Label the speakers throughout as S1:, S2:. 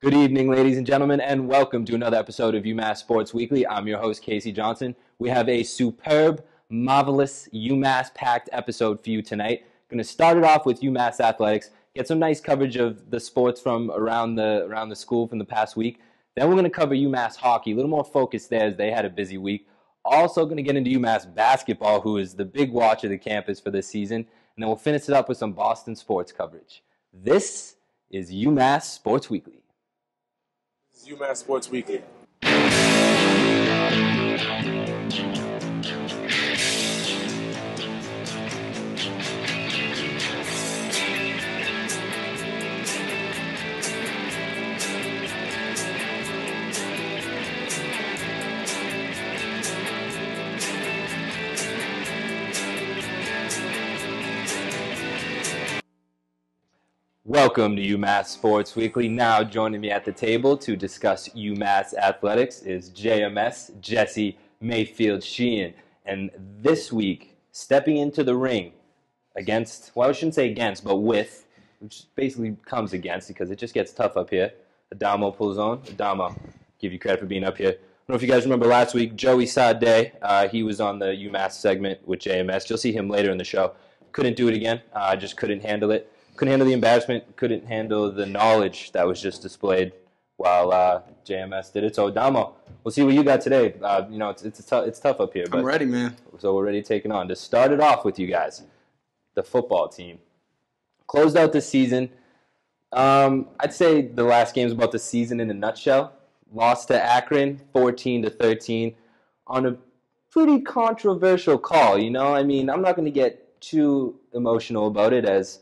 S1: Good evening, ladies and gentlemen, and welcome to another episode of UMass Sports Weekly. I'm your host, Casey Johnson. We have a superb, marvelous, UMass-packed episode for you tonight. Going to start it off with UMass athletics, get some nice coverage of the sports from around the school from the past week. Then we're going to cover UMass hockey, a little more focused there as they had a busy week. Also going to get into UMass basketball, who is the big watch of the campus for this season. And then we'll finish it up with some Boston sports coverage. This is UMass Sports Weekly.
S2: UMass Sports Weekly.
S1: Welcome to UMass Sports Weekly. Now joining me at the table to discuss UMass athletics is JMS Jesse Mayfield Sheehan. And this week, stepping into the ring against, well, I shouldn't say against, but with, which basically comes against because it just gets tough up here, Adamo Pulzone. Adamo, give you credit for being up here. I don't know if you guys remember last week, Joey Sade, he was on the UMass segment with JMS. You'll see him later in the show. Couldn't do it again, just couldn't handle it. Couldn't handle the embarrassment, couldn't handle the knowledge that was just displayed while JMS did it. So, Adamo, we'll see what you got today. It's tough up here. But,
S3: I'm ready, man.
S1: So we're ready to take it on. To start it off with you guys, the football team. Closed out the season. I'd say the last game is about the season in a nutshell. Lost to Akron, 14-13, on a pretty controversial call, you know? I mean, I'm not going to get too emotional about it as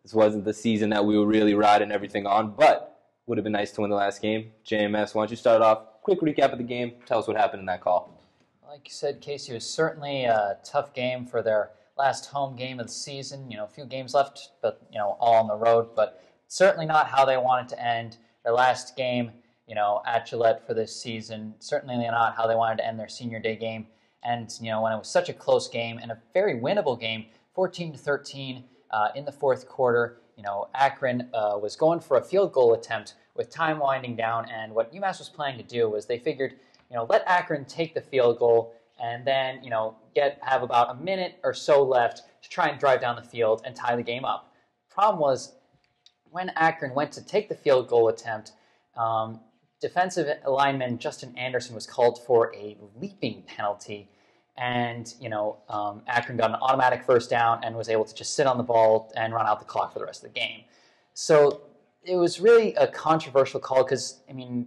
S1: this wasn't the season that we were really riding everything on, but would have been nice to win the last game. JMS, why don't you start off? Quick recap of the game. Tell us what happened in that call.
S4: Like you said, Casey, it was certainly a tough game for their last home game of the season. You know, a few games left, but, you know, all on the road. But certainly not how they wanted to end their last game, you know, at Gillette for this season. Certainly not how they wanted to end their senior day game. And, you know, when it was such a close game and a very winnable game, 14-13, in the fourth quarter, you know, Akron was going for a field goal attempt with time winding down, and what UMass was planning to do was they figured, you know, let Akron take the field goal and then, you know, have about a minute or so left to try and drive down the field and tie the game up. Problem was, when Akron went to take the field goal attempt, defensive lineman Justin Anderson was called for a leaping penalty. And, you know, Akron got an automatic first down and was able to just sit on the ball and run out the clock for the rest of the game. So it was really a controversial call because, I mean,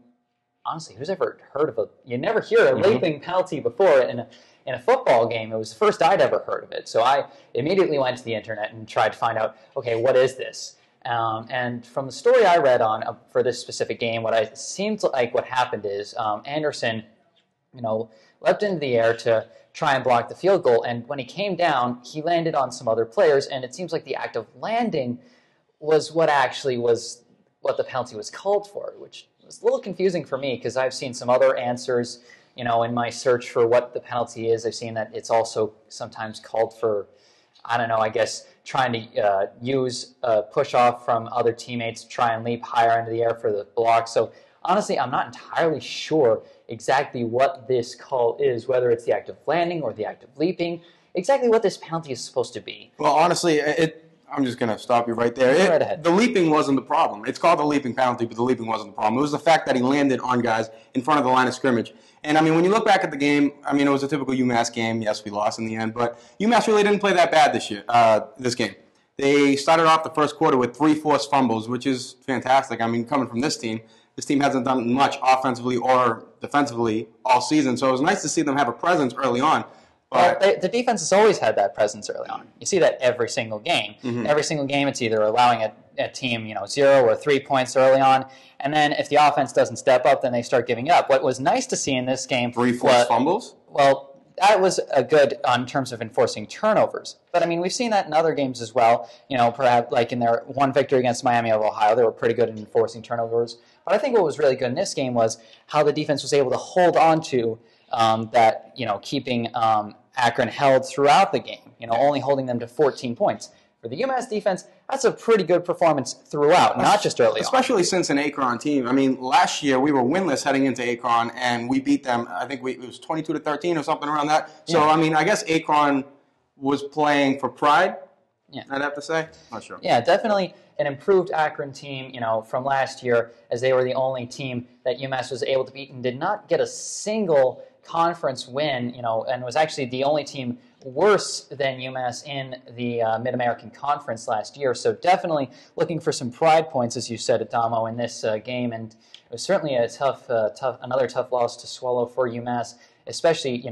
S4: honestly, who's ever heard of you never hear a leaping penalty before in a football game. It was the first I'd ever heard of it. So I immediately went to the internet and tried to find out, okay, what is this? And from the story I read on for this specific game, what seemed like what happened is Anderson, you know, leapt into the air to try and block the field goal, and when he came down, he landed on some other players, and it seems like the act of landing was what the penalty was called for, which was a little confusing for me because I've seen some other answers, you know, in my search for what the penalty is. I've seen that it's also sometimes called for, I don't know, I guess trying to use a push-off from other teammates to try and leap higher into the air for the block. So honestly, I'm not entirely sure exactly what this call is, whether it's the act of landing or the act of leaping, exactly what this penalty is supposed to be.
S3: Well, honestly, I'm just going to stop you right there.
S4: Right ahead.
S3: The leaping wasn't the problem. It's called the leaping penalty, but the leaping wasn't the problem. It was the fact that he landed on guys in front of the line of scrimmage. And, I mean, when you look back at the game, I mean, it was a typical UMass game. Yes, we lost in the end, but UMass really didn't play that bad this game. They started off the first quarter with 3 forced fumbles, which is fantastic. I mean, coming from this team hasn't done much offensively or defensively all season, so it was nice to see them have a presence early on.
S4: But well, the defense has always had that presence early on. You see that every single game. Mm-hmm. Every single game, it's either allowing a team, you know, 0 or 3 points early on, and then if the offense doesn't step up, then they start giving up. What was nice to see in this game,
S3: 3 forced fumbles.
S4: Well, that was a good in terms of enforcing turnovers. But I mean, we've seen that in other games as well. You know, perhaps like in their one victory against Miami of Ohio, they were pretty good at enforcing turnovers. But I think what was really good in this game was how the defense was able to hold on to that, you know, keeping Akron held throughout the game, you know, only holding them to 14 points. for the UMass defense, that's a pretty good performance throughout, not just early on.
S3: Especially since an Akron team. I mean, last year we were winless heading into Akron, and we beat them. I think it was 22-13 or something around that. So, I mean, I guess Akron was playing for pride.
S4: Yeah.
S3: I'd have to say. Not sure.
S4: Yeah, definitely an improved Akron team, from last year, as they were the only team that UMass was able to beat and did not get a single conference win, and was actually the only team worse than UMass in the Mid-American Conference last year. So definitely looking for some pride points, as you said, Adamo, in this game, and it was certainly a another tough loss to swallow for UMass, especially,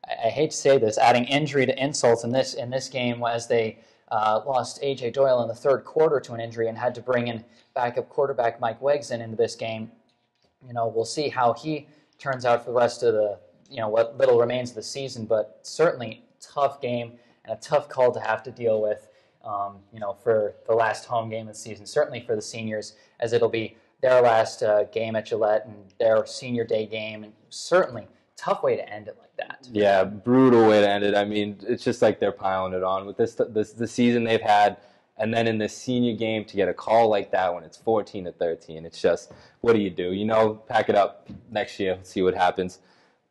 S4: I hate to say this, adding injury to insult in this game as they lost A.J. Doyle in the third quarter to an injury and had to bring in backup quarterback Mike Wegson into this game. We'll see how he turns out for the rest of the, what little remains of the season, but certainly tough game and a tough call to have to deal with, for the last home game of the season, certainly for the seniors, as it'll be their last game at Gillette and their senior day game, and certainly tough way to end it like that.
S1: Yeah, brutal way to end it. I mean, it's just like they're piling it on with the season they've had, and then in the senior game to get a call like that when it's 14-13, it's just, what do you do? Pack it up next year, see what happens.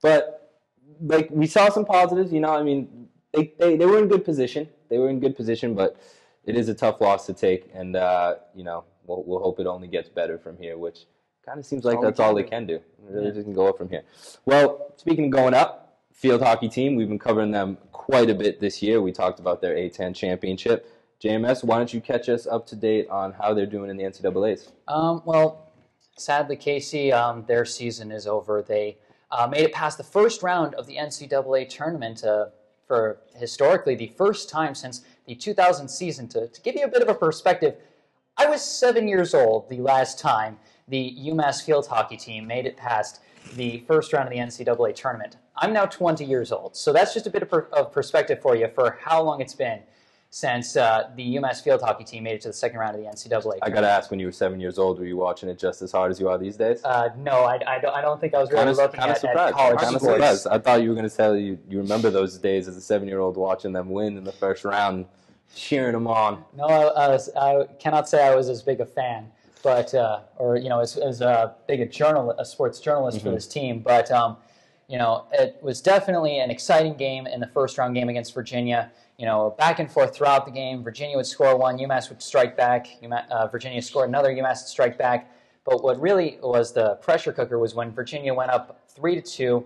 S1: But like we saw some positives. I mean, they were in good position. They were in good position, but it is a tough loss to take, and we'll hope it only gets better from here, which kind of seems like that's all they can do. It really doesn't go up from here. Well, speaking of going up, field hockey team, we've been covering them quite a bit this year. We talked about their A10 championship. JMS, why don't you catch us up to date on how they're doing in the NCAAs?
S4: Well, sadly, Casey, their season is over. They made it past the first round of the NCAA tournament for historically the first time since the 2000 season. To give you a bit of a perspective, I was 7 years old the last time the UMass field hockey team made it past the first round of the NCAA tournament. I'm now 20 years old, so that's just a bit of perspective for you for how long it's been since the UMass field hockey team made it to the second round of the NCAA tournament.
S1: I got to ask, when you were 7 years old, were you watching it just as hard as you are these days?
S4: No, I don't think I was really looking at college sports.
S1: Surprised. I thought you were going to tell you remember those days as a 7-year-old watching them win in the first round, cheering them on.
S4: No, I cannot say I was as big a fan, but as big a sports journalist for this team. But it was definitely an exciting game in the first round game against Virginia. Back and forth throughout the game. Virginia would score one, UMass would strike back. Virginia scored another, UMass would strike back. But what really was the pressure cooker was when Virginia went up 3-2.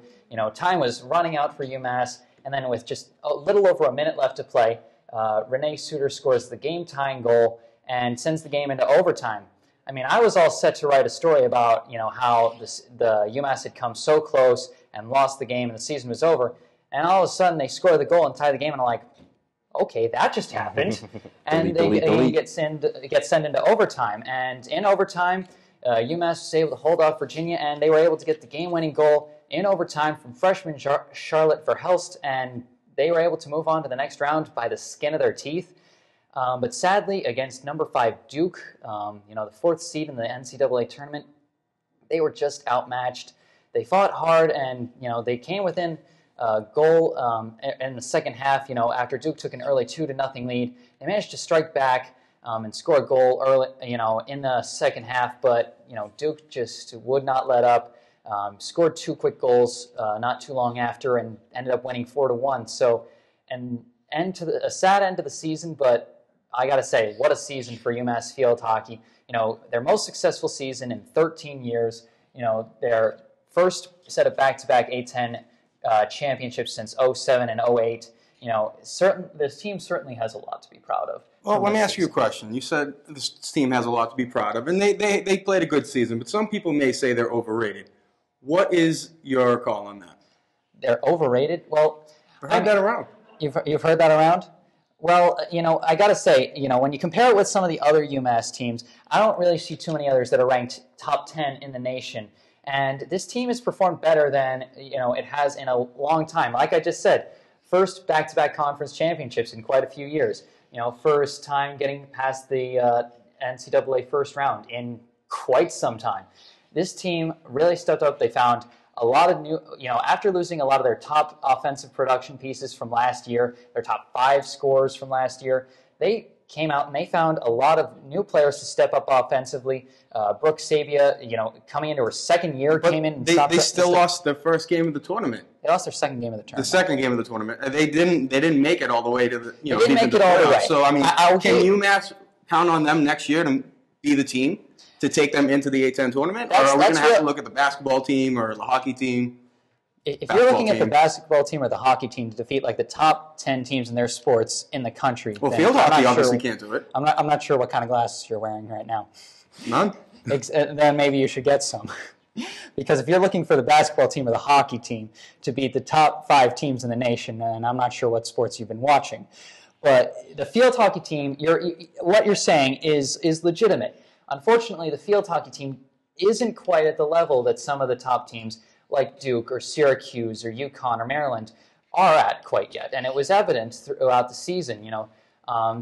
S4: Time was running out for UMass, and then with just a little over a minute left to play, Renee Suter scores the game-tying goal and sends the game into overtime. I mean, I was all set to write a story about how the UMass had come so close and lost the game and the season was over, and all of a sudden they score the goal and tie the game, and I'm like, okay, that just happened. And they get sent into overtime. And in overtime, UMass was able to hold off Virginia, and they were able to get the game-winning goal in overtime from freshman Charlotte Verhelst, and they were able to move on to the next round by the skin of their teeth. But sadly, against number 5 Duke, the 4th seed in the NCAA tournament, they were just outmatched. They fought hard, and they came within goal in the second half. After Duke took an early 2-0 lead, they managed to strike back and score a goal early, in the second half. But Duke just would not let up. Scored 2 quick goals not too long after, and ended up winning 4-1. So, a sad end to the season, but I got to say, what a season for UMass field hockey. Their most successful season in 13 years. Their first set of back-to-back A10 championships since 07 and 08. This team certainly has a lot to be proud of.
S3: Well, let me ask you a question. You said this team has a lot to be proud of, and they played a good season, but some people may say they're overrated. What is your call on that?
S4: They're overrated? Well,
S3: I've heard that around.
S4: You've heard that around? Well, I got to say, when you compare it with some of the other UMass teams, I don't really see too many others that are ranked top 10 in the nation. And this team has performed better than, it has in a long time. Like I just said, first back-to-back conference championships in quite a few years. First time getting past the NCAA first round in quite some time. This team really stepped up. They found a lot of new, after losing a lot of their top offensive production pieces from last year, their top 5 scorers from last year, they came out and they found a lot of new players to step up offensively. Brooke Sabia, coming into her second year, came in. And
S3: they still lost their first game of the tournament.
S4: They lost their second game of the tournament.
S3: The second game of the tournament. They didn't make it all the way to the
S4: They didn't make it all the way.
S3: So I mean, can UMass count on them next year to be the team to take them into the A-10 tournament, or are we going to have to look at the basketball team or the hockey team?
S4: If you're looking at the basketball team or the hockey team to defeat like the top 10 teams in their sports in the country,
S3: well, field hockey obviously can't do it.
S4: I'm not sure what kind of glasses you're wearing right now.
S3: None.
S4: Then maybe you should get some. Because if you're looking for the basketball team or the hockey team to beat the top 5 teams in the nation, and I'm not sure what sports you've been watching, but the field hockey team, what you're saying is legitimate. Unfortunately, the field hockey team isn't quite at the level that some of the top teams like Duke or Syracuse or UConn or Maryland are at quite yet. And it was evident throughout the season.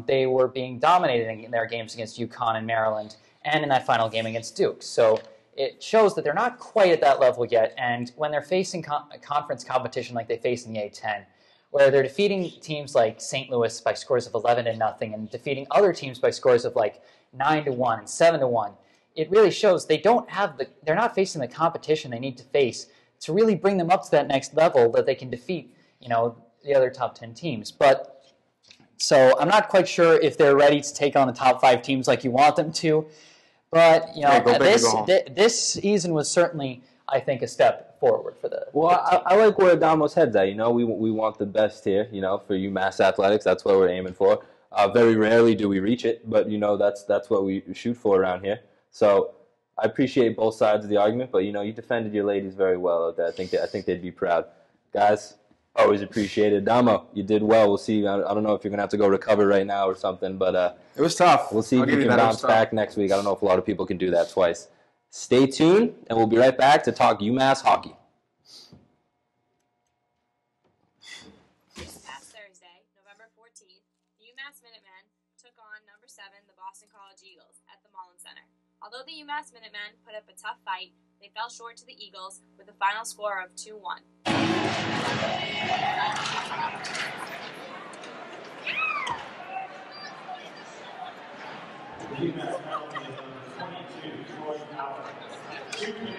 S4: They were being dominated in their games against UConn and Maryland and in that final game against Duke. So it shows that they're not quite at that level yet. And when they're facing conference competition like they face in the A-10, where they're defeating teams like St. Louis by scores of 11-0 and defeating other teams by scores of like 9-1 and 7-1, it really shows they're not facing the competition they need to face to really bring them up to that next level that they can defeat, the other top 10 teams. So I'm not quite sure if they're ready to take on the top 5 teams like you want them to. But this season was certainly, I think, a step forward for the.
S1: Well, I like where Adamo's head's at. We want the best here. For UMass athletics, that's what we're aiming for. Very rarely do we reach it, but that's what we shoot for around here. So I appreciate both sides of the argument, but you defended your ladies very well out there. I think they'd be proud, guys. Always appreciated. Damo, you did well. We'll see. I don't know if you're gonna have to go recover right now or something, but
S3: it was tough.
S1: We'll see if you can bounce back next week. I don't know if a lot of people can do that twice. Stay tuned, and we'll be right back to talk UMass hockey.
S5: This past Thursday, November 14th, the UMass Minutemen took on number 7, the Boston College Eagles, at the Mullen Center. Although the UMass Minutemen put up a tough fight, they fell short to the Eagles with a final score of 2-1.
S6: The UMass penalty is number 22, Troy Howard. 2 minutes.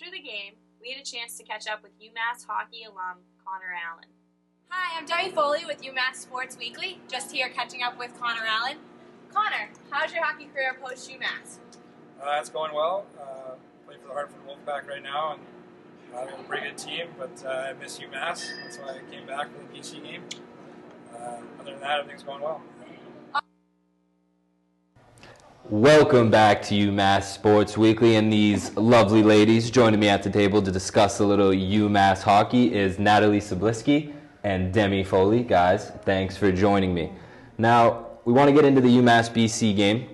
S5: After the game, we had a chance to catch up with UMass Hockey alum Connor Allen.
S7: Hi, I'm Demi Foley with UMass Sports Weekly, just here catching up with Connor Allen. Connor, how's your hockey career post UMass?
S8: It's going well. Play for the Hartford Wolfpack right now, and we have a pretty good team, but I miss UMass. That's why I came back for the BC game. Other than that, everything's going well.
S1: Welcome back to UMass Sports Weekly, and these lovely ladies joining me at the table to discuss a little UMass hockey is Natalie Sablisky and Demi Foley. Guys, thanks for joining me. Now, we want to get into the UMass BC game.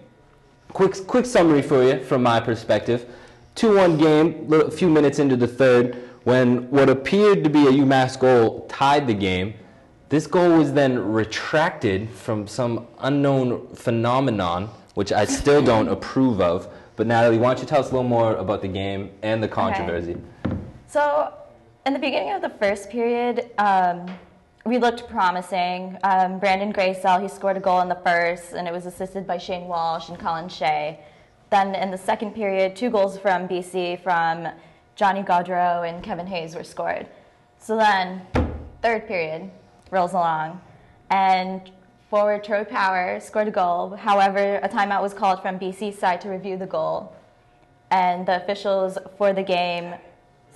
S1: Quick summary for you from my perspective. 2-1 game, a few minutes into the third, when what appeared to be a UMass goal tied the game. This goal was then retracted from some unknown phenomenon, which I still don't approve of. But Natalie, why don't you tell us a little more about the game and the controversy?
S9: Okay. So, in the beginning of the first period, we looked promising. Brandon Graysell, he scored a goal in the first, and it was assisted by Shane Walsh and Colin Shea. Then in the second period, 2 goals from BC from Johnny Gaudreau and Kevin Hayes were scored. So then, third period rolls along, and forward Troy Power scored a goal. However, a timeout was called from BC's side to review the goal, and the officials for the game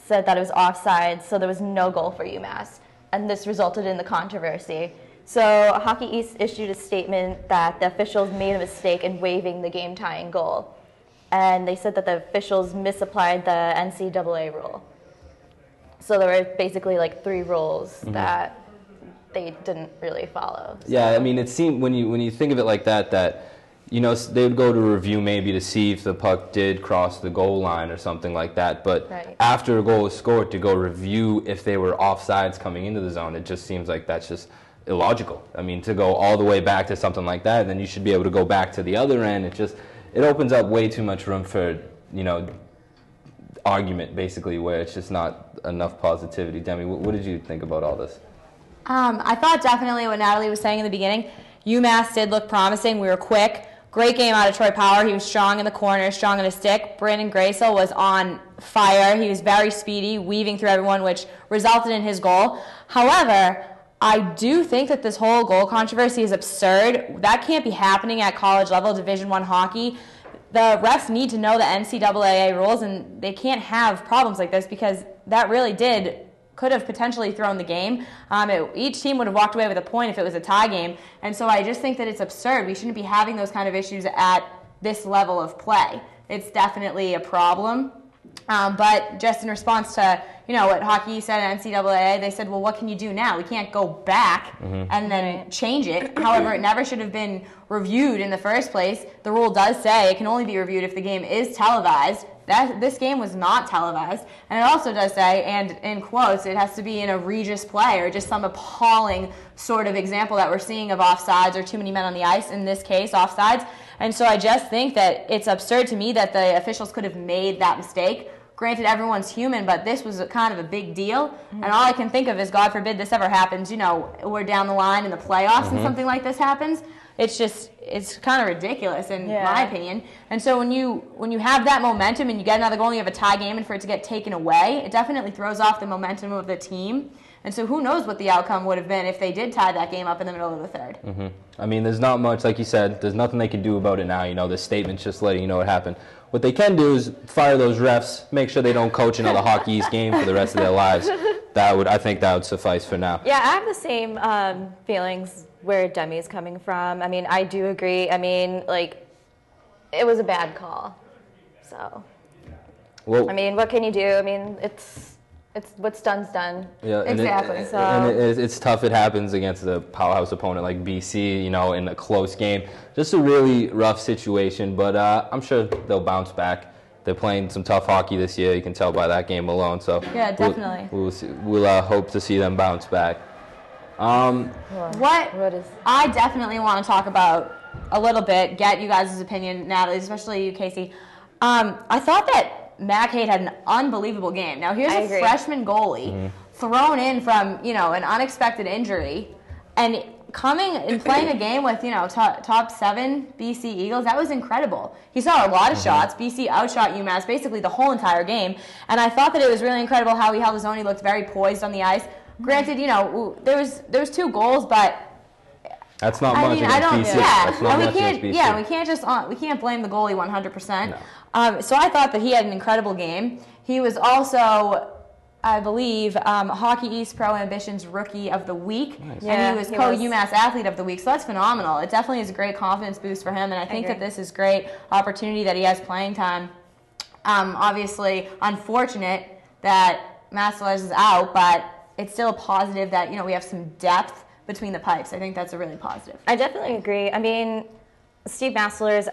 S9: said that it was offside, so there was no goal for UMass, and this resulted in the controversy. So Hockey East issued a statement that the officials made a mistake in waiving the game-tying goal, and they said that the officials misapplied the NCAA rule. So there were basically like 3 rules that they didn't really follow. So.
S1: Yeah, I mean, it seemed when you think of it like that you know, they would go to review maybe to see if the puck did cross the goal line or something like that. But after a goal was scored, to go review if they were offsides coming into the zone, it just seems like that's just illogical. I mean, to go all the way back to something like that, then you should be able to go back to the other end. It opens up way too much room for, you know, argument, basically, where it's just not enough positivity. Demi, what did you think about all this?
S10: I thought definitely what Natalie was saying in the beginning, UMass did look promising. We were quick. Great game out of Troy Power. He was strong in the corner, strong in the stick. Brandon Graysell was on fire. He was very speedy, weaving through everyone, which resulted in his goal. However, I do think that this whole goal controversy is absurd. That can't be happening at college level, Division I hockey. The refs need to know the NCAA rules, and they can't have problems like this because that really could have potentially thrown the game. Each team would have walked away with a point if it was a tie game. And so I just think that it's absurd. We shouldn't be having those kind of issues at this level of play. It's definitely a problem. But just in response to, you know, what Hockey said at NCAA, they said, well, what can you do now? We can't go back and then change it. However, it never should have been reviewed in the first place. The rule does say it can only be reviewed if the game is televised. This game was not televised. And it also does say, and in quotes, it has to be an egregious play or just some appalling sort of example that we're seeing of offsides or too many men on the ice, in this case, offsides. And so I just think that it's absurd to me that the officials could have made that mistake. Granted, everyone's human, but this was kind of a big deal. And all I can think of is, God forbid this ever happens, you know, we're down the line in the playoffs and something like this happens. It's kind of ridiculous in my opinion. And so when you have that momentum and you get another goal and you have a tie game, and for it to get taken away, it definitely throws off the momentum of the team. And so who knows what the outcome would have been if they did tie that game up in the middle of the third.
S1: I mean, there's not much, like you said, there's nothing they can do about it now. You know, the statement's just letting you know what happened. What they can do is fire those refs, make sure they don't coach another Hockey East game for the rest of their lives. I think that would suffice for now.
S9: Yeah, I have the same feelings where Demi's coming from. I mean, I do agree. I mean, like, it was a bad call. So, well, I mean, what can you do? I mean, it's what's done's done.
S1: Yeah,
S9: exactly.
S1: It's tough. It happens against a powerhouse opponent like BC, you know, in a close game. Just a really rough situation, but I'm sure they'll bounce back. They're playing some tough hockey this year. You can tell by that game alone. So
S10: yeah, definitely.
S1: We'll hope to see them bounce back.
S10: I definitely want to talk about a little bit, get you guys' opinion, Natalie, especially you, Casey. I thought that Mac Haight had an unbelievable game. Now, here's a freshman goalie thrown in from, you know, an unexpected injury, and coming and playing a game with, you know, top 7 BC Eagles. That was incredible. He saw a lot of shots. BC outshot UMass basically the whole entire game, and I thought that it was really incredible how he held his own. He looked very poised on the ice. Granted, you know, there was 2 goals, but
S1: that's not much against BC.
S10: We can't blame the goalie 100%. No. So I thought that he had an incredible game. He was also, I believe, Hockey East Pro Ambition's Rookie of the Week, and he was co-UMass Athlete of the Week, so that's phenomenal. It definitely is a great confidence boost for him, and I think that this is great opportunity that he has playing time. Obviously, unfortunate that Massaledge is out, but it's still a positive that, you know, we have some depth between the pipes. I think that's a really positive.
S9: I definitely agree. I mean, Steve Massaledge,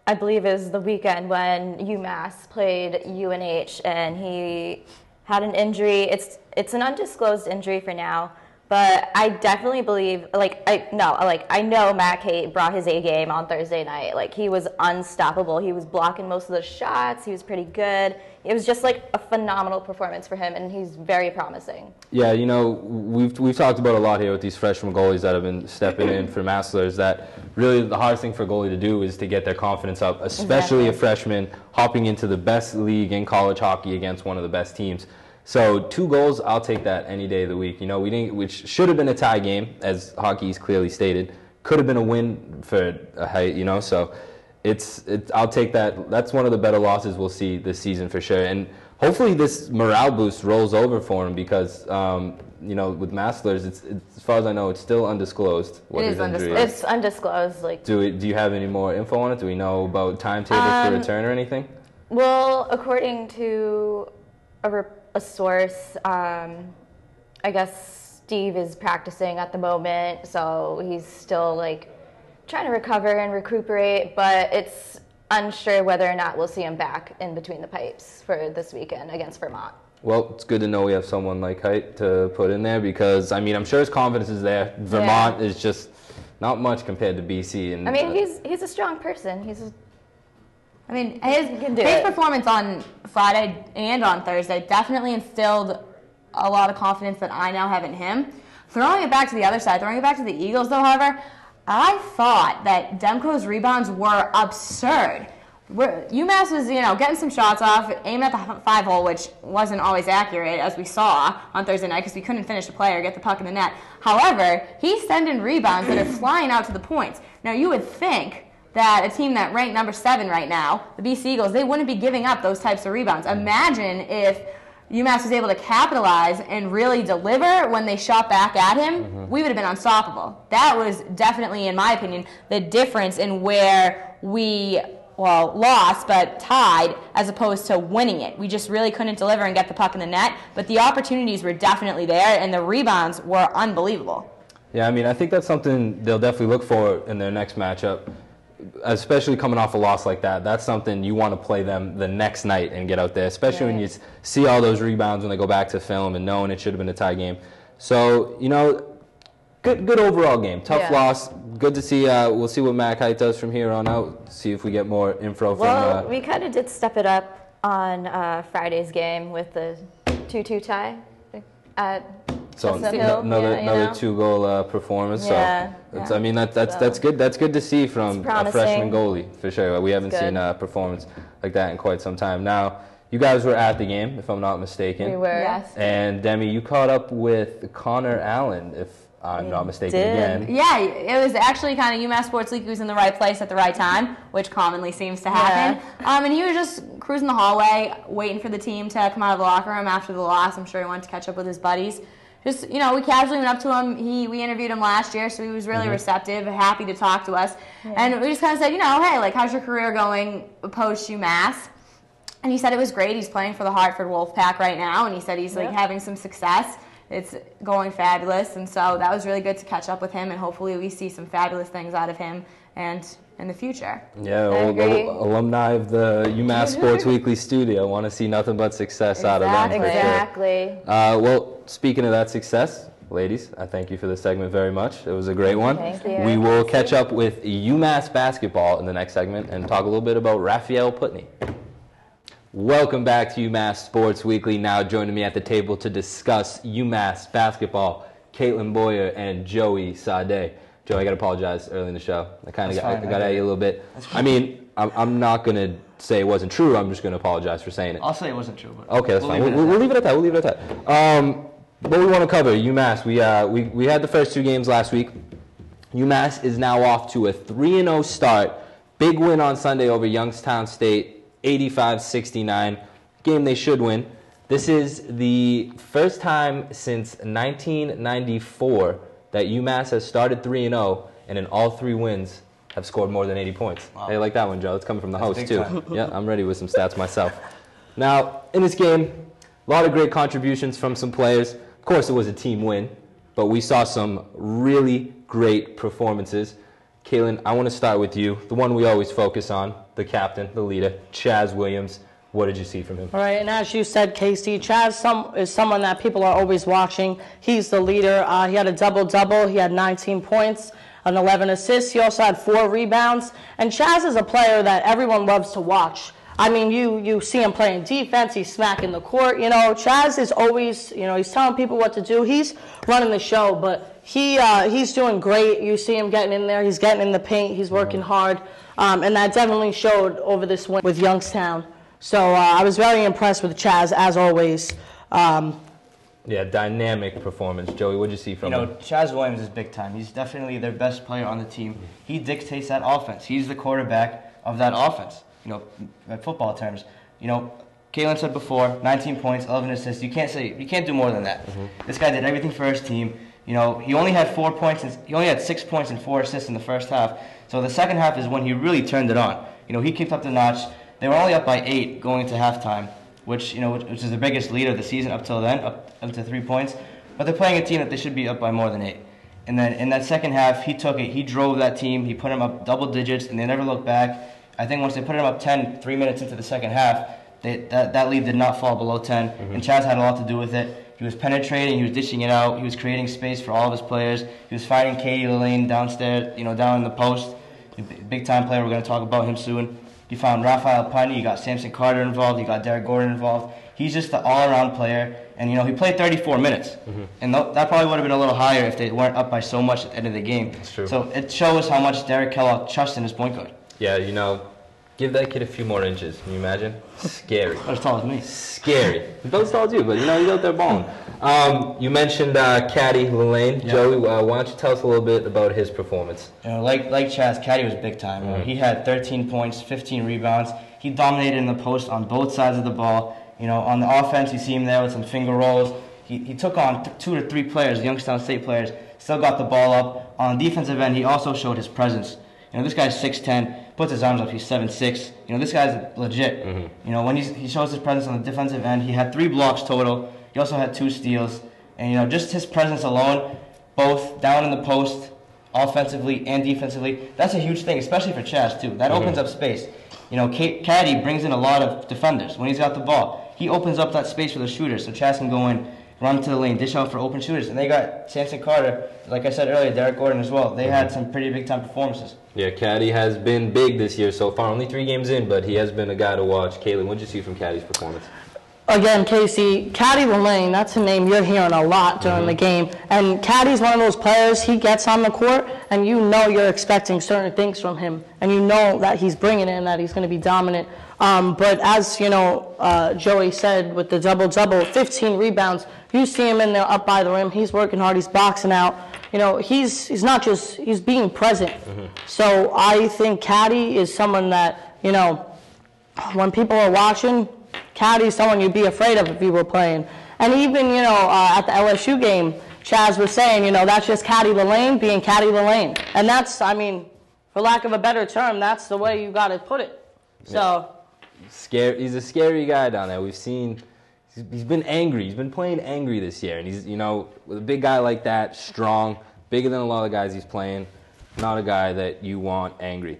S9: I believe, is the weekend when UMass played UNH, and he had an injury. It's an undisclosed injury for now, But I definitely believe, I know Matt Kate brought his A game on Thursday night. Like, he was unstoppable. He was blocking most of the shots. He was pretty good. It was just like a phenomenal performance for him, and he's very promising.
S1: Yeah, we've talked about a lot here with these freshman goalies that have been stepping in for Massillers, that really the hardest thing for a goalie to do is to get their confidence up, especially a freshman hopping into the best league in college hockey against one of the best teams. So 2 goals, I'll take that any day of the week. Which should have been a tie game, as hockey's clearly stated. Could have been a win for a height, So I'll take that. That's one of the better losses we'll see this season for sure. And hopefully this morale boost rolls over for him because, with Massillers, it's as far as I know, it's still undisclosed what his injury is.
S9: It's undisclosed.
S1: Do you have any more info on it? Do we know about timetables for return or anything?
S9: Well, according to a source, I guess Steve is practicing at the moment, so he's still trying to recover and recuperate, but it's unsure whether or not we'll see him back in between the pipes for this weekend against Vermont.
S1: Well, it's good to know we have someone like Height to put in there because, I'm sure his confidence is there. Vermont is just not much compared to BC. And
S9: he's a strong person.
S10: His performance on Friday and on Thursday definitely instilled a lot of confidence that I now have in him. Throwing it back to the other side, throwing it back to the Eagles, though, however, I thought that Demko's rebounds were absurd. UMass was, getting some shots off, aiming at the 5-hole, which wasn't always accurate, as we saw on Thursday night, because we couldn't finish the play or get the puck in the net. However, he's sending rebounds that are flying out to the points. Now, you would think that a team that ranked number 7 right now, the BC Eagles, they wouldn't be giving up those types of rebounds. Imagine if UMass was able to capitalize and really deliver when they shot back at him, we would have been unstoppable. That was definitely, in my opinion, the difference in where we, lost but tied as opposed to winning it. We just really couldn't deliver and get the puck in the net, but the opportunities were definitely there, and the rebounds were unbelievable.
S1: Yeah, I think that's something they'll definitely look for in their next matchup, especially coming off a loss like that. That's something you want to play them the next night and get out there, especially when you see all those rebounds when they go back to film and knowing it should have been a tie game. So, good overall game. Tough loss. Good to see. We'll see what Matt Height does from here on out. See if we get more info from...
S9: Well, we kind of did step it up on Friday's game with the 2-2 tie at...
S1: So another 2-goal performance.
S9: Yeah,
S1: so that's good. That's good to see from a freshman goalie for sure. We haven't seen a performance like that in quite some time. Now, you guys were at the game, if I'm not mistaken.
S9: We were. Yes.
S1: And Demi, you caught up with Connor Allen, if I'm not mistaken again.
S10: Yeah, it was actually kind of UMass Sports Weekly was in the right place at the right time, which commonly seems to happen. And he was just cruising the hallway, waiting for the team to come out of the locker room after the loss. I'm sure he wanted to catch up with his buddies. Just, we casually went up to him. We interviewed him last year, so he was really receptive, happy to talk to us. Yeah. And we just kind of said, hey, how's your career going post UMass? And he said it was great. He's playing for the Hartford Wolfpack right now, and he said he's having some success. It's going fabulous, and so that was really good to catch up with him, and hopefully we see some fabulous things out of him and in the future.
S1: Yeah, alumni of the UMass Sports Weekly studio want to see nothing but success out of them.
S9: Exactly.
S1: Well, speaking of that success, ladies, I thank you for this segment very much. It was a great one.
S9: Thank you.
S1: We will catch up with UMass basketball in the next segment and talk a little bit about Raphael Putney. Welcome back to UMass Sports Weekly. Now joining me at the table to discuss UMass basketball, Caitlin Boyer and Joey Sade. Joe, I got to apologize early in the show. I kind of got at you a little bit. I'm not going to say it wasn't true. I'm just going to apologize for saying it.
S11: I'll say it wasn't true. But
S1: okay, that's fine. We'll leave it at that. What we want to cover, UMass. We had the first 2 games last week. UMass is now off to a 3-0 start. Big win on Sunday over Youngstown State, 85-69. Game they should win. This is the first time since 1994 that UMass has started 3-0, and in all 3 wins have scored more than 80 points. Wow. Hey, like that one, Joe. It's coming from the host, too. Yeah, I'm ready with some stats myself. Now, in this game, a lot of great contributions from some players. Of course, it was a team win, but we saw some really great performances. Kaylin, I want to start with you, the one we always focus on, the captain, the leader, Chaz Williams. What did you see from him?
S11: All right, and as you said, Casey, Chaz is someone that people are always watching. He's the leader. He had a double-double. He had 19 points and 11 assists. He also had 4 rebounds. And Chaz is a player that everyone loves to watch. I mean, you see him playing defense. He's smacking the court. You know, Chaz is always, you know, he's telling people what to do. He's running the show, but he's doing great. You see him getting in there. He's getting in the paint. He's working hard. And that definitely showed over this win with Youngstown. So I was very impressed with Chaz, as always.
S1: Yeah, dynamic performance. Joey, what did you see from him?
S12: You know, Chaz Williams is big time. He's definitely their best player on the team. He dictates that offense. He's the quarterback of that offense, you know, in football terms. You know, Kalen said before, 19 points, 11 assists. You can't do more than that. This guy did everything for his team. You know, he only had 4 points. He only had 6 points and 4 assists in the first half. So the second half is when he really turned it on. You know, he kicked up the notch. They were only up by 8 going into halftime, which is the biggest lead of the season up till then, up to 3 points. But they're playing a team that they should be up by more than 8. And then in that second half, he took it. He drove that team. He put them up double digits, and they never looked back. I think once they put them up 10, 3 minutes into the second half, that lead did not fall below 10. And Chaz had a lot to do with it. He was penetrating. He was dishing it out. He was creating space for all of his players. He was finding Katie Lane downstairs, you know, down in the post. Big time player. We're going to talk about him soon. He found Rafael Putney. You got Samson Carter involved. You got Derek Gordon involved. He's just the all-around player. And, you know, he played 34 minutes. And that probably would have been a little higher if they weren't up by so much at the end of the game.
S1: That's true.
S12: So it shows how much Derek Kellogg trusts in his point guard.
S1: Yeah, you know, give that kid a few more inches. Can you imagine? Scary.
S12: Not as tall as me.
S1: Scary. He's both tall too, but, you know, he's out there balling. You mentioned Caddy Lane. Yep. Joey, why don't you tell us a little bit about his performance?
S12: You know, like Chaz, Caddy was big time. He had 13 points, 15 rebounds. He dominated in the post on both sides of the ball. You know, on the offense, you see him there with some finger rolls. He took on 2 to 3 players, Youngstown State players, still got the ball up. On the defensive end, he also showed his presence. You know, this guy's 6'10", puts his arms up, he's 7'6". You know, this guy's legit. You know, when he shows his presence on the defensive end, he had 3 blocks total. He also had 2 steals. And, you know, just his presence alone, both down in the post, offensively and defensively, that's a huge thing, especially for Chaz, too. That opens up space. You know, Caddy brings in a lot of defenders when he's got the ball. He opens up that space for the shooters, so Chaz can go in, run to the lane, dish out for open shooters. And they got Samson Carter, like I said earlier, Derek Gordon as well. They had some pretty big-time performances.
S1: Yeah, Caddy has been big this year so far. Only 3 games in, but he has been a guy to watch. Caitlin, what did you see from Caddy's performance?
S11: Again, Casey, Caddy Lane, that's a name you're hearing a lot during the game. And Caddy's one of those players, he gets on the court, and you know you're expecting certain things from him. And you know that he's bringing in, that he's going to be dominant. But as, you know, Joey said with the double-double, 15 rebounds, you see him in there up by the rim. He's working hard. He's boxing out. You know, he's not just, he's being present. So I think Caddy is someone that, you know, when people are watching, Caddy's someone you'd be afraid of if you were playing. And even, you know, at the LSU game, Chaz was saying, you know, that's just Caddy Lane being Caddy Lane. And that's, I mean, for lack of a better term, that's the way you got to put it. So.
S1: He's a scary guy down there. We've seen, he's been angry. He's been playing angry this year. And he's, you know, with a big guy like that, strong, bigger than a lot of guys he's playing, not a guy that you want angry.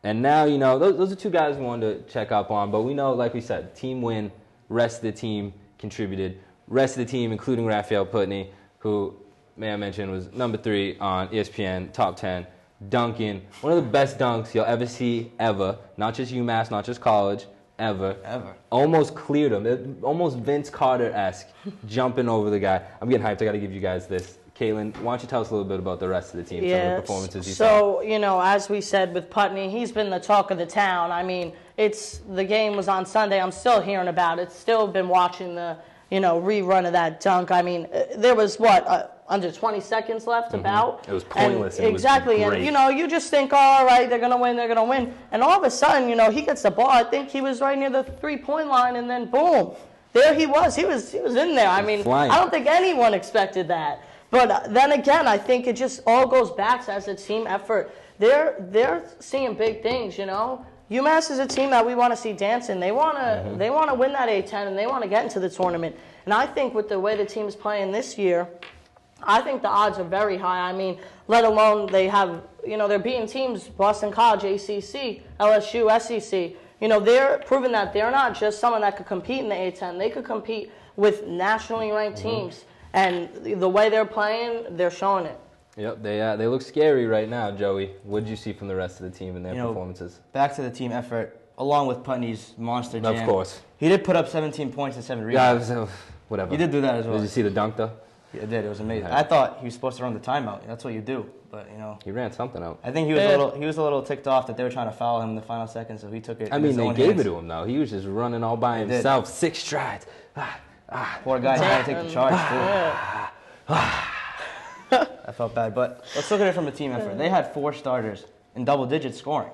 S1: And now, you know, those are 2 guys we wanted to check up on. But we know, like we said, team win, rest of the team contributed. Rest of the team, including Rafael Putney, who, may I mention, was number 3 on ESPN, top 10. Duncan, one of the best dunks you'll ever see, ever. Not just UMass, not just college, ever. Almost cleared him. Almost Vince Carter-esque, jumping over the guy. I'm getting hyped. I got to give you guys this. Caitlin, why don't you tell us a little bit about the rest of the team, some of the performances you saw?
S11: So, you know, as we said with Putney, he's been the talk of the town. I mean, the game was on Sunday. I'm still hearing about it. Still been watching the, you know, rerun of that dunk. I mean, there was, under 20 seconds left about?
S1: It was pointless.
S11: And exactly.
S1: It was great.
S11: And, you know, you just think, oh, all right, they're going to win, they're going to win. And all of a sudden, you know, he gets the ball. I think he was right near the 3-point line, and then boom, there he was. He was in there. I mean, flying. I don't think anyone expected that. But then again, I think it just all goes back to as a team effort. They're seeing big things, you know. UMass is a team that we want to see dancing. They want to win that A-10, and they want to get into the tournament. And I think with the way the team's playing this year, I think the odds are very high. I mean, let alone they have, you know, they're beating teams, Boston College, ACC, LSU, SEC. You know, they're proving that they're not just someone that could compete in the A-10. They could compete with nationally ranked teams. And the way they're playing, they're showing it.
S1: Yep, they look scary right now, Joey. What did you see from the rest of the team and their performances?
S12: Back to the team effort, along with Putney's monster jam.
S1: Of course.
S12: He did put up 17 points and 7 rebounds.
S1: Yeah, whatever.
S12: He did do that as well.
S1: Did you see the dunk, though?
S12: Yeah, I did. It was amazing. I thought he was supposed to run the timeout. That's what you do. But, you know.
S1: He ran something out.
S12: I think he was a little ticked off that they were trying to foul him in the final seconds, so he took it.
S1: I mean, they gave it to him, though. He was just running all by himself. 6 strides.
S12: Poor guy trying to take the charge, too. I felt bad. But let's look at it from a team effort. They had 4 starters in double-digit scoring.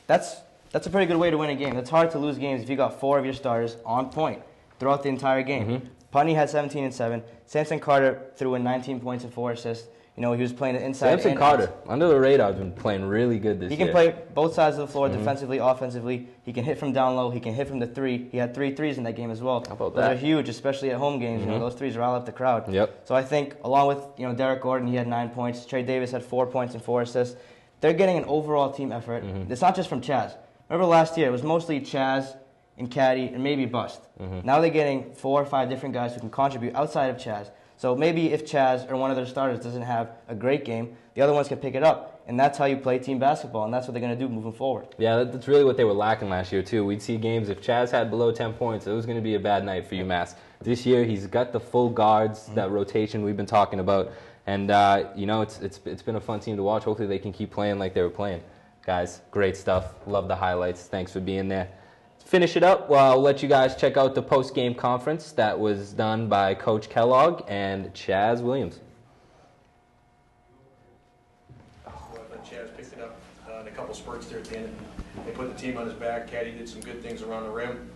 S12: That's a pretty good way to win a game. It's hard to lose games if you got 4 of your starters on point throughout the entire game. Putney had 17 and 7. Samson Carter threw in 19 points and 4 assists. You know, he was playing the inside.
S1: Samson Carter, under the radar, has been playing really good this year.
S12: He can play both sides of the floor, defensively, offensively. He can hit from down low. He can hit from the 3. He had 3 threes in that game as well.
S1: How about
S12: Those
S1: that?
S12: are huge, especially at home games. You know, those threes rile up the crowd.
S1: Yep.
S12: So I think, along with Derek Gordon, he had 9 points. Trey Davis had 4 points and 4 assists. They're getting an overall team effort. It's not just from Chaz. Remember last year, it was mostly Chaz and Caddy and maybe Bust. Now they're getting 4 or 5 different guys who can contribute outside of Chaz. So maybe if Chaz or one of their starters doesn't have a great game, the other ones can pick it up. And that's how you play team basketball, and that's what they're going to do moving forward.
S1: Yeah, that's really what they were lacking last year, too. We'd see games, if Chaz had below 10 points, it was going to be a bad night for UMass. This year, he's got the full guards, that rotation we've been talking about. And, you know, it's been a fun team to watch. Hopefully they can keep playing like they were playing. Guys, great stuff. Love the highlights. Thanks for being there. Finish it up, well, I'll let you guys check out the post-game conference that was done by Coach Kellogg and Chaz Williams.
S13: Chaz picked it up in a couple spurts there at the end. They put the team on his back. Caddy did some good things around the rim.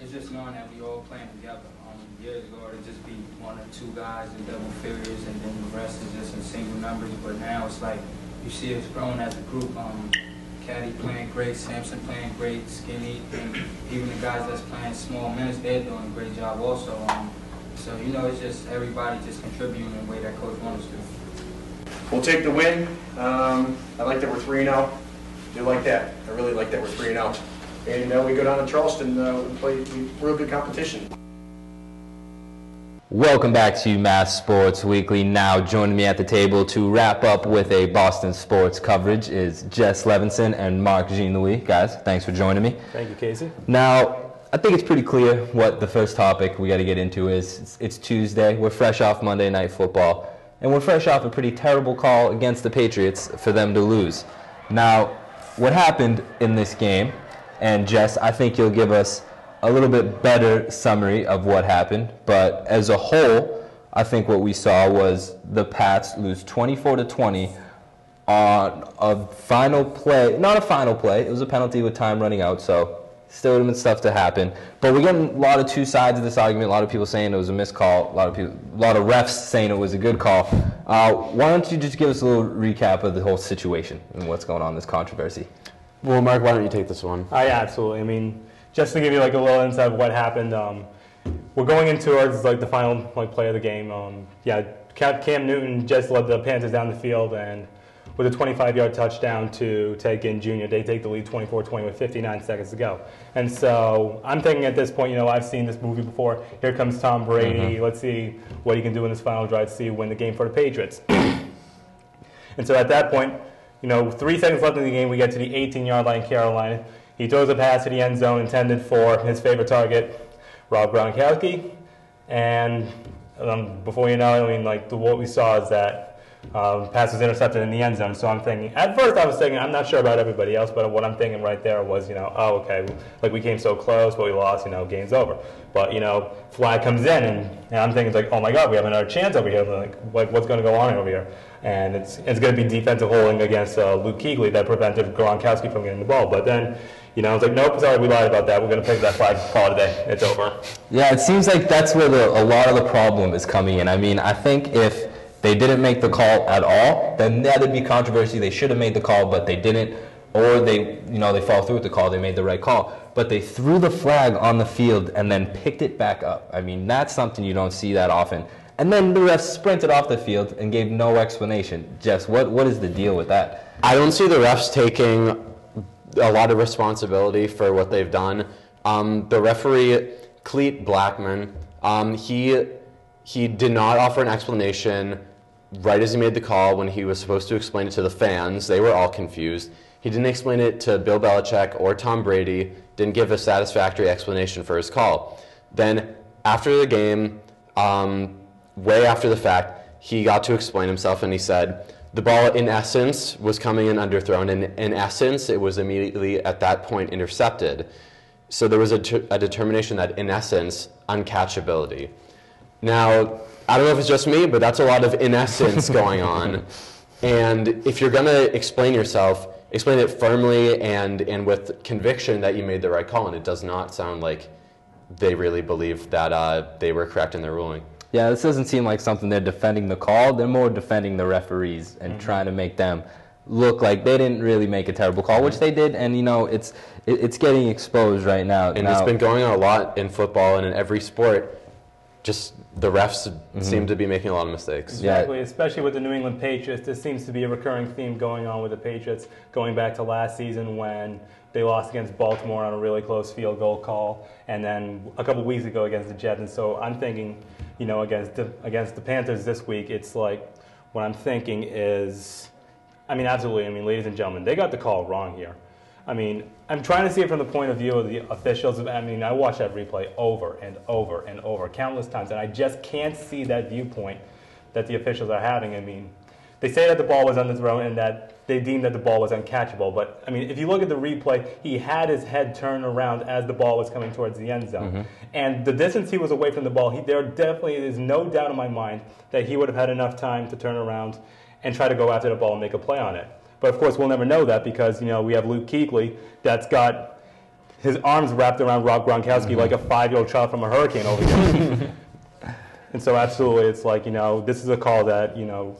S14: It's just knowing that we all playing together. Years ago, it'd just be 1 or 2 guys in double figures, and then the rest is just in single numbers. But now it's like you see us growing as a group. Caddy playing great, Samson playing great, Skinny, and even the guys that's playing small minutes, they're doing a great job also. So, you know, it's just everybody just contributing in the way that Coach wants to.
S13: We'll take the win. I like that we're 3-0. I do like that. I really like that we're 3-0. And we go down to Charleston. We play real good competition.
S1: Welcome back to UMass Sports Weekly. Now joining me at the table to wrap up with a Boston sports coverage is Jess Levinson and Mark Jean-Louis. Guys, thanks for joining me.
S15: Thank you, Casey.
S1: Now, I think it's pretty clear what the first topic we got to get into is. It's Tuesday. We're fresh off Monday Night Football. And we're fresh off a pretty terrible call against the Patriots for them to lose. Now, what happened in this game, and Jess, I think you'll give us a little bit better summary of what happened, but as a whole, I think what we saw was the Pats lose 24-20 on a final play. Not a final play, it was a penalty with time running out, so still would have been stuff to happen. But we're getting a lot of 2 sides of this argument. A lot of people saying it was a missed call, a lot of refs saying it was a good call. Why don't you just give us a little recap of the whole situation and what's going on in this controversy?
S15: Well, Mark, why don't you take this one? Yeah, absolutely. I mean, just to give you like a little insight of what happened, we're going into the final play of the game. Cam Newton just led the Panthers down the field, and with a 25-yard touchdown to take in Junior, they take the lead 24-20 with 59 seconds to go. And so I'm thinking at this point, you know, I've seen this movie before. Here comes Tom Brady. Let's see what he can do in this final drive to see win the game for the Patriots. And so at that point, you know, 3 seconds left in the game, we get to the 18-yard line, Carolina. He throws a pass to the end zone intended for his favorite target, Rob Gronkowski. And before you know it, I mean, what we saw is that pass was intercepted in the end zone. So I'm thinking, at first I was thinking, I'm not sure about everybody else, but what I'm thinking right there was, you know, oh, okay, we came so close, but we lost, you know, game's over. But, you know, flag comes in, and I'm thinking, like, oh my God, we have another chance over here. Like what's going to go on over here? And it's going to be defensive holding against Luke Kuechly that prevented Gronkowski from getting the ball. But then, you know, I was like, nope, sorry, we lied about that. We're going to pick that flag, call it a day. It's over.
S1: Yeah, it seems like that's where a lot of the problem is coming in. I mean, I think if they didn't make the call at all, then that'd be controversy. They should have made the call, but they didn't. Or they fall through with the call. They made the right call. But they threw the flag on the field and then picked it back up. I mean, that's something you don't see that often. And then the refs sprinted off the field and gave no explanation. Jess, what is the deal with that?
S16: I don't see the refs taking a lot of responsibility for what they've done. The referee, Cleet Blackman, he did not offer an explanation right as he made the call when he was supposed to explain it to the fans. They were all confused. He didn't explain it to Bill Belichick or Tom Brady, didn't give a satisfactory explanation for his call. Then after the game, way after the fact, he got to explain himself, and he said the ball in essence was coming in underthrown, and in essence it was immediately at that point intercepted. So there was a determination that in essence, uncatchability. Now, I don't know if it's just me, but that's a lot of in essence going on. And if you're going to explain yourself, explain it firmly and with conviction that you made the right call, and it does not sound like they really believe that they were correct in their ruling.
S1: Yeah, this doesn't seem like something they're defending the call. They're more defending the referees and trying to make them look like they didn't really make a terrible call, which they did. And, you know, it's getting exposed right now.
S16: And it's been going on a lot in football and in every sport. Just the refs seem to be making a lot of mistakes.
S15: Exactly, especially with the New England Patriots. This seems to be a recurring theme going on with the Patriots, going back to last season when they lost against Baltimore on a really close field goal call, and then a couple weeks ago against the Jets. And so I'm thinking, you know, against the Panthers this week, it's like, what I'm thinking is, I mean, absolutely, I mean, ladies and gentlemen, they got the call wrong here. I mean, I'm trying to see it from the point of view of the officials. I mean, I watched that replay over and over and over, countless times, and I just can't see that viewpoint that the officials are having. I mean, they say that the ball was underthrown and that they deemed that the ball was uncatchable. But, I mean, if you look at the replay, he had his head turned around as the ball was coming towards the end zone. And the distance he was away from the ball, there definitely is no doubt in my mind that he would have had enough time to turn around and try to go after the ball and make a play on it. But, of course, we'll never know that because, you know, we have Luke Kuechly that's got his arms wrapped around Rob Gronkowski like a 5-year-old child from a hurricane over here. And so, absolutely, it's like, you know, this is a call that, you know,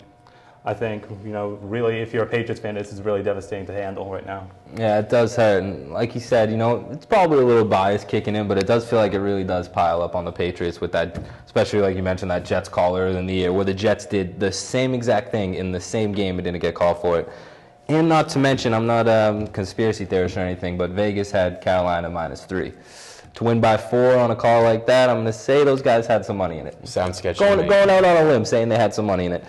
S15: I think, you know, really, if you're a Patriots fan, this is really devastating to handle right now.
S1: Yeah, it does hurt. And like you said, you know, it's probably a little bias kicking in, but it does feel like it really does pile up on the Patriots with that, especially like you mentioned, that Jets call earlier in the year, where the Jets did the same exact thing in the same game and didn't get called for it. And not to mention, I'm not a conspiracy theorist or anything, but Vegas had Carolina -3. To win by 4 on a call like that, I'm going to say those guys had some money in it.
S16: Sounds sketchy.
S1: Going out on a limb saying they had some money in it.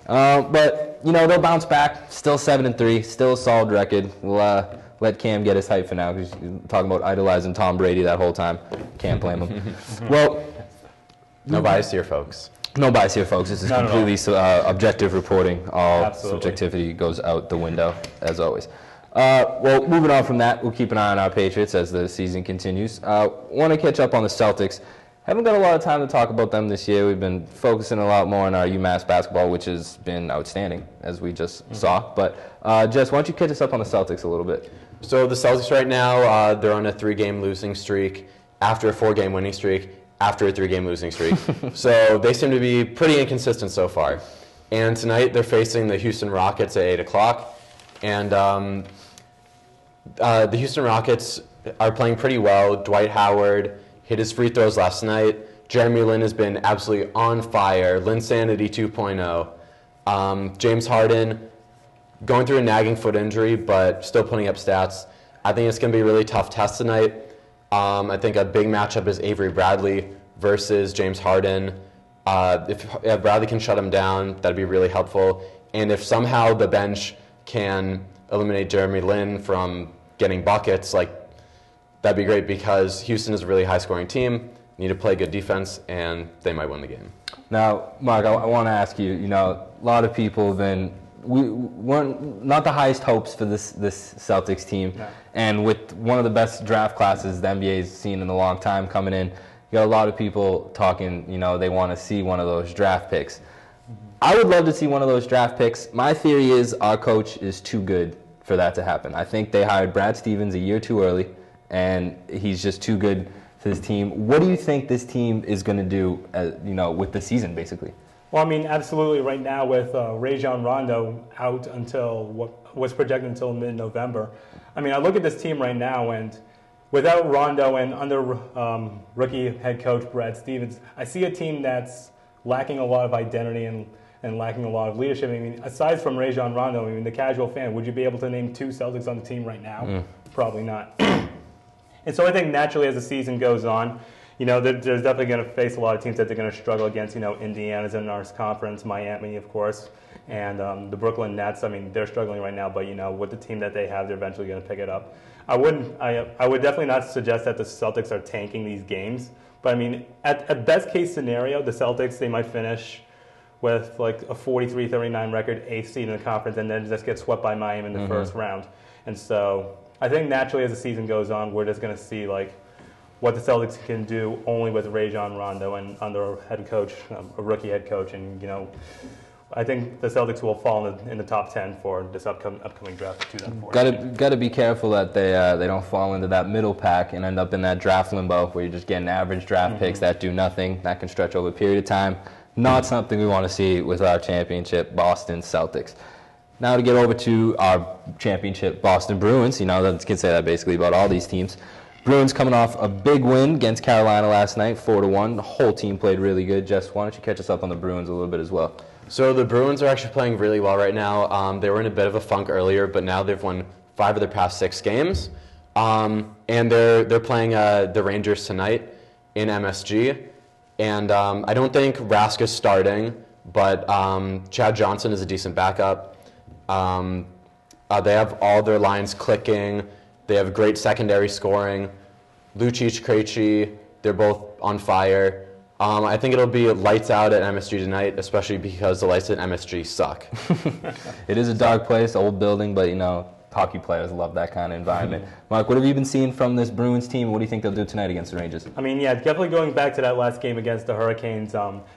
S1: But, you know, they'll bounce back. Still 7-3, still a solid record. We'll let Cam get his hype for now because he's talking about idolizing Tom Brady that whole time. Can't blame him. Well,
S16: no bias here, folks.
S1: No bias here, folks. This is completely objective reporting. All subjectivity goes out the window, as always. Well, moving on from that, we'll keep an eye on our Patriots as the season continues. Want to catch up on the Celtics. Haven't got a lot of time to talk about them this year. We've been focusing a lot more on our UMass basketball, which has been outstanding, as we just saw. But, Jess, why don't you catch us up on the Celtics a little bit?
S16: So the Celtics right now, they're on a 3-game losing streak after a 4-game winning streak, after a 3-game losing streak. So they seem to be pretty inconsistent so far. And tonight they're facing the Houston Rockets at 8 o'clock. And the Houston Rockets are playing pretty well. Dwight Howard hit his free throws last night. Jeremy Lin has been absolutely on fire. Linsanity 2.0. James Harden going through a nagging foot injury, but still putting up stats. I think it's going to be a really tough test tonight. I think a big matchup is Avery Bradley versus James Harden. If Bradley can shut him down, that'd be really helpful. And if somehow the bench can eliminate Jeremy Lin from getting buckets, like, that'd be great because Houston is a really high-scoring team, need to play good defense, and they might win the game.
S1: Now, Mark, I want to ask you, you know, a lot of people have been, we weren't not the highest hopes for this Celtics team. No. And with one of the best draft classes the NBA's seen in a long time coming in, you got a lot of people talking, you know, they want to see one of those draft picks. I would love to see one of those draft picks. My theory is our coach is too good for that to happen. I think they hired Brad Stevens a year too early, and he's just too good for this team. What do you think this team is going to do, you know, with the season, basically?
S15: Well, I mean, absolutely. Right now, with Rajon Rondo out until what was projected until mid-November, I mean, I look at this team right now, and without Rondo and under rookie head coach Brad Stevens, I see a team that's lacking a lot of identity and lacking a lot of leadership. I mean, aside from Rajon Rondo, I mean, the casual fan, would you be able to name 2 Celtics on the team right now? Probably not. And so I think naturally as the season goes on, there's definitely going to face a lot of teams that they're going to struggle against. Indiana's in our conference, Miami, of course, and the Brooklyn Nets. I mean, they're struggling right now, but with the team that they have, they're eventually going to pick it up. I would definitely not suggest that the Celtics are tanking these games, but I mean, at best case scenario, the Celtics, they might finish with like a 43-39 record, 8th seed in the conference, and then just get swept by Miami in the first round. And so I think naturally as the season goes on, we're just going to see like what the Celtics can do only with Rajon Rondo and under a head coach, a rookie head coach. And, I think the Celtics will fall in the top 10 for this upcoming draft of 2014.
S1: Got to be careful that they don't fall into that middle pack and end up in that draft limbo where you're just getting average draft picks that do nothing. That can stretch over a period of time. Not something we want to see with our championship Boston Celtics. Now to get over to our championship Boston Bruins. That can say that basically about all these teams. Bruins coming off a big win against Carolina last night, 4-1. The whole team played really good. Jess, why don't you catch us up on the Bruins a little bit as well?
S16: So the Bruins are actually playing really well right now. They were in a bit of a funk earlier, but now they've won 5 of their past 6 games. And they're playing the Rangers tonight in MSG. And I don't think Rask is starting, but Chad Johnson is a decent backup. They have all their lines clicking. They have great secondary scoring. Lucic, Krejci, they're both on fire. I think it'll be lights out at MSG tonight, especially because the lights at MSG suck.
S1: It is a dark place, old building, but hockey players love that kind of environment. Mark, what have you been seeing from this Bruins team? What do you think they'll do tonight against the Rangers?
S15: I mean, yeah, definitely going back to that last game against the Hurricanes,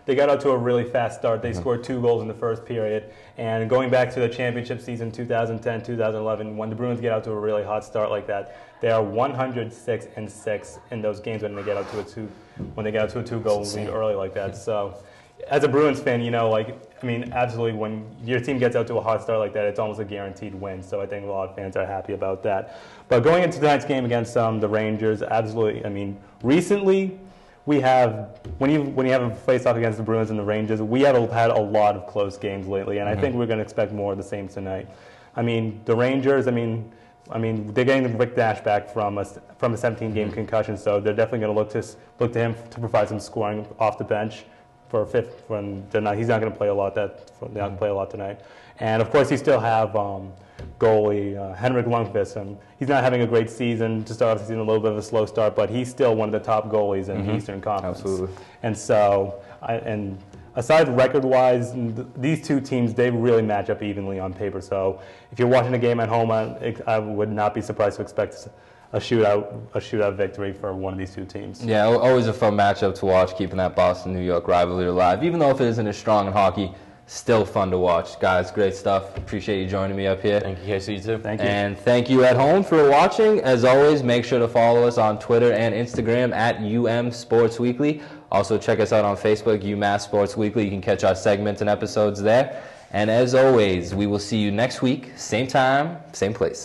S15: they got out to a really fast start. They scored 2 goals in the first period. And going back to the championship season 2010-2011, when the Bruins get out to a really hot start like that, they are 106-6 in those games when they get out to a 2-goal lead early like that. So, as a Bruins fan, absolutely, when your team gets out to a hot start like that, it's almost a guaranteed win. So I think a lot of fans are happy about that. But going into tonight's game against the Rangers, absolutely. Recently, we have when you have a face-off against the Bruins and the Rangers, we have had a lot of close games lately, and I think we're going to expect more of the same tonight. The Rangers, they're getting Rick Nash back from a 17-game concussion, so they're definitely going to look to him to provide some scoring off the bench for a fifth. He's not going to play a lot. Tonight, and of course he still have goalie Henrik Lundqvist. He's not having a great season to start off the season, a little bit of a slow start, but he's still one of the top goalies in the Eastern Conference.
S1: Absolutely.
S15: And so, aside record-wise, these two teams, they really match up evenly on paper. So if you're watching a game at home, I would not be surprised to expect a shootout victory for one of these two teams.
S1: Yeah, always a fun matchup to watch, keeping that Boston-New York rivalry alive. Even though if it isn't as strong in hockey, still fun to watch. Guys, great stuff. Appreciate you joining me up here.
S16: Thank you, Casey, you too.
S15: Thank you.
S1: And thank you at home for watching. As always, make sure to follow us on Twitter and Instagram at UM Sports Weekly. Also, check us out on Facebook, UMass Sports Weekly. You can catch our segments and episodes there. And as always, we will see you next week, same time, same place.